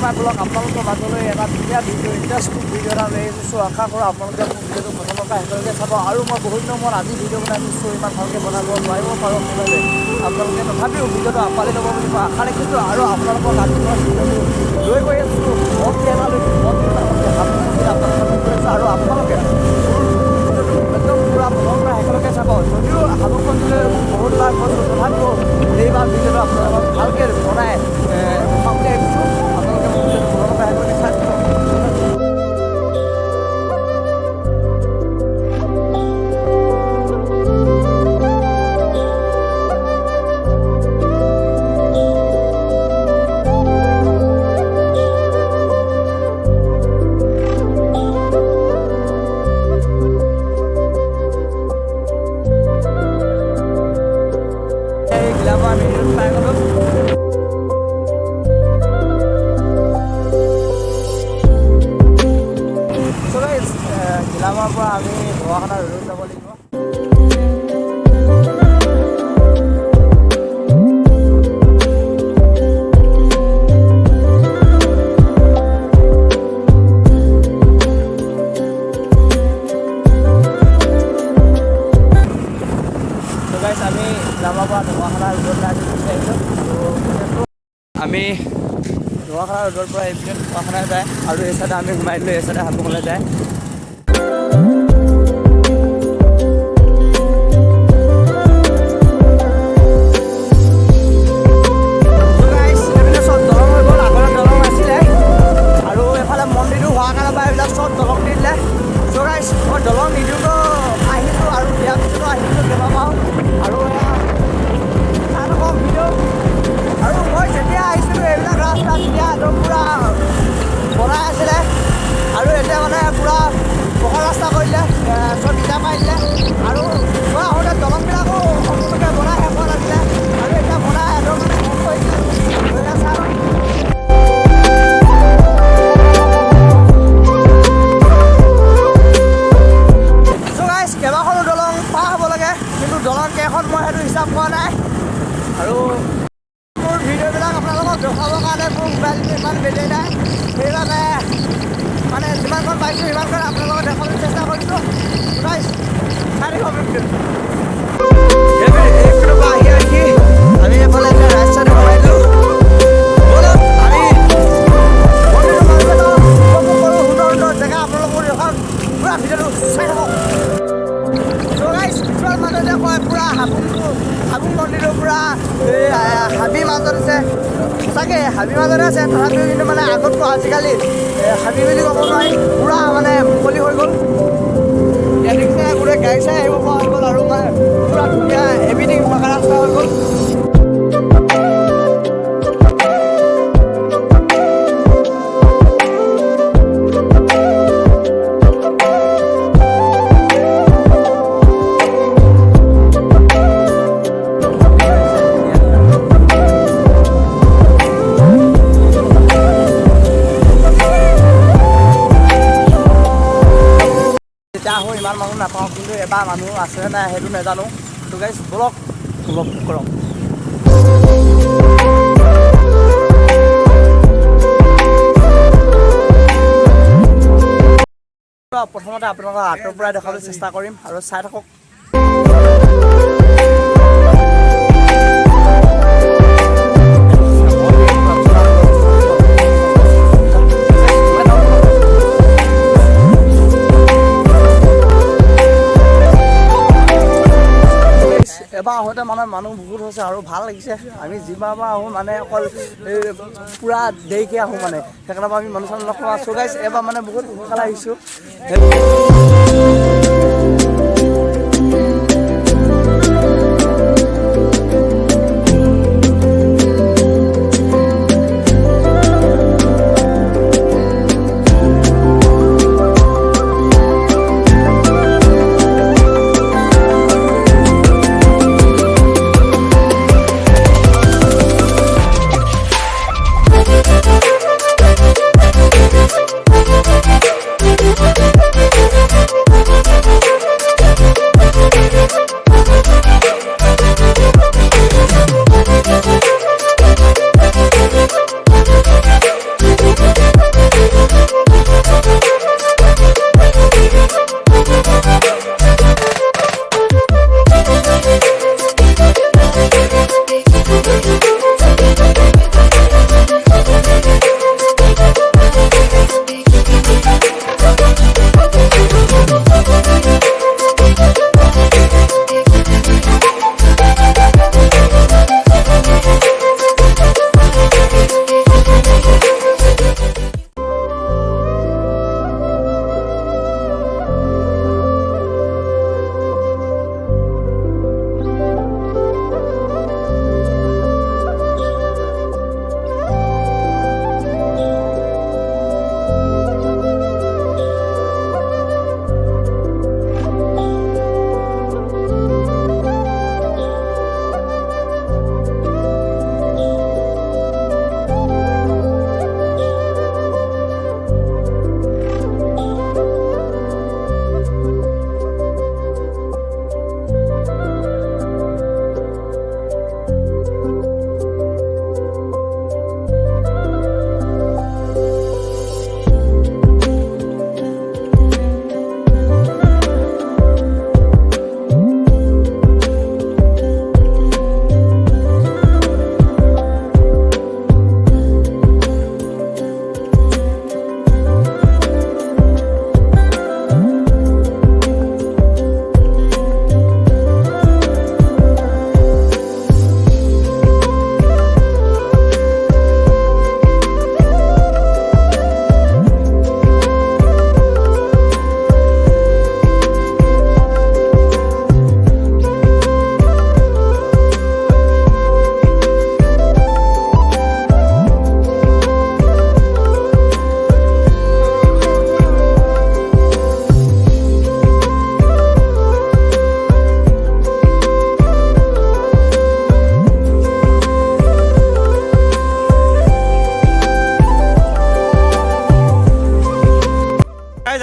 মই বোলক আপোনালোকৰ মাজলৈ এটা ধুনীয়া ভিডিঅ' ইণ্টাৰেষ্টিং ভিডিঅ' এটা লৈ আহিছোঁ। আশা কৰোঁ আপোনালোকে মোৰ ভিডিঅ'টো প্ৰথমৰ পৰা শেষলৈকে চাব। আৰু মই বহুত দিনৰ মূৰত আজি ভিডিঅ' বনাইছোঁ, ইমান ভালকৈ বনাব নোৱাৰিব পাৰোঁ সেইবাবে আপোনালোকে তথাপিও ভিডিঅ'টো আঁকোৱালি ল'ব বুলি মই আশা ৰাখিছোঁ। আৰু আপোনালোকক আজি মই ভিডিঅ'টো লৈ গৈ আছোঁ মন কেৰেলালৈ, মন কেৰেলালৈকে আপোনালোকে গৈ আছোঁ। আৰু আপোনালোকে একদম পূৰা প্ৰথমৰ পৰা শেষলৈকে চাব। যদিও হাবুংমন্দিৰলৈ বহুত বাৰ গৈছোঁ, তথাপিও এইবাৰ ভিডিঅ'টো আপোনালোকক ভালকৈ বনাই দেখাবলৈ আহিছোঁ। আপোনালোকে মোৰ ভিডিঅ'টো প্ৰথমৰ পৰা শেষলৈকে চাই দিব। গিলামাৰ পৰা আমি ধোৱাখানা ৰোডত যাব লাগিব। আমি গিলামাৰ পৰা ধোৱাখানা ৰোডত আমি ধোৱাখানা ৰোডৰ পৰা এইপিনে ধোৱাখানা যায় আৰু এই চাইডে আমি সোমাই দিলোঁ, এই চাইডে হাবুঙলৈ যায়। দলং নিদিওঁতো আহিছোঁ আৰু ইয়াৰ পিছতো আহিছোঁ কেইবাবাৰো। আৰু ভিডিঅ' আৰু মই যেতিয়া আহিছিলোঁ এইবিলাক ৰাস্তা তেতিয়া একদম পূৰা বনাই আছিলে আৰু এতিয়া মানে পূৰা পকা ৰাস্তা কৰিলে, চব ইটা মাৰিলে। আৰু মই আহোঁতে দলংবিলাকো সম্পূৰ্ণকৈ বনাই শেষ হোৱা নাছিলে আৰু এতিয়া বনাই একদম শেষ কৰিছে। কেইবাখনো দলং পাৰ হ'ব লাগে, কিন্তু দলং কেইখন মই সেইটো হিচাপ কৰা নাই। আৰু মোৰ ভিডিঅ'বিলাক আপোনালোকক দেখাবৰ কাৰণে মোৰ মোবাইলটো ইমান বেটেৰী নাই, সেইবাবে মানে যিমানখন পাইছোঁ সিমানখন আপোনালোকক দেখাবলৈ চেষ্টা কৰিছোঁ। চাই থাকিব এইপিনৰ পৰা আহি আমি এইফালে এতিয়া ৰাইট চাইডে সোমাই দিলোঁ। সুন্দৰ জেগা আপোনালোকৰ এখন পূৰা ভিডিঅ'টো চাই থাকক। মাজতে কয় পূৰা হাবুং মন্দিৰৰ পূৰা হাবি মাজত আছে, সঁচাকৈ হাবি মাজতে আছে। তথাপিও কিন্তু মানে আগতকৈ আজিকালি হাবি বুলি ক'ব নোৱাৰি, পূৰা মানে মুকলি হৈ গ'ল। ইয়াত দেখিছে গোটেই গাড়ী চাই আহিব পৰা হৈ গ'ল আৰু মানে পূৰা ধুনীয়া এভৰিথিং থকা ৰাস্তা হৈ গ'ল। আহোঁ ইমান মানুহ নাপাওঁ, কিন্তু এবাৰ মানুহ আছেনে নাই সেইটো নাজানো। তো গাইজ ব'লক উপভোগ কৰক। প্ৰথমতে আপোনালোকক আঁতৰ পৰাই দেখাবলৈ চেষ্টা কৰিম আৰু চাই থাকক। এবাৰ আহোঁতে মানে মানুহ বহুত হৈছে আৰু ভাল লাগিছে। আমি যিবাৰ পৰা আহোঁ মানে অকল পূৰা দেৰিকৈ আহোঁ, মানে সেইকাৰণে আমি মানুহ চানুহ লগ আছোঁ। গাইছ এবাৰ মানে বহুত সোনকালে আহিছোঁ।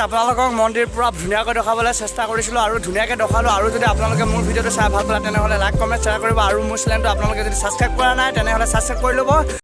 আপোনালোকক মন্দিৰ পুৰা ধুনীয়াকৈ দেখাবলৈ চেষ্টা কৰিছিলোঁ আৰু ধুনীয়াকৈ দেখালোঁ। আৰু যদি আপোনালোকে মোৰ ভিডিঅ'টো চাই ভাল পালে তেনেহ'লে লাইক কমেণ্ট শ্বেয়াৰ কৰিব আৰু মোৰ চেনেলটো আপোনালোকে যদি ছাবস্ক্ৰাইব কৰা নাই তেনেহ'লে ছাবস্ক্ৰাইব কৰি ল'ব।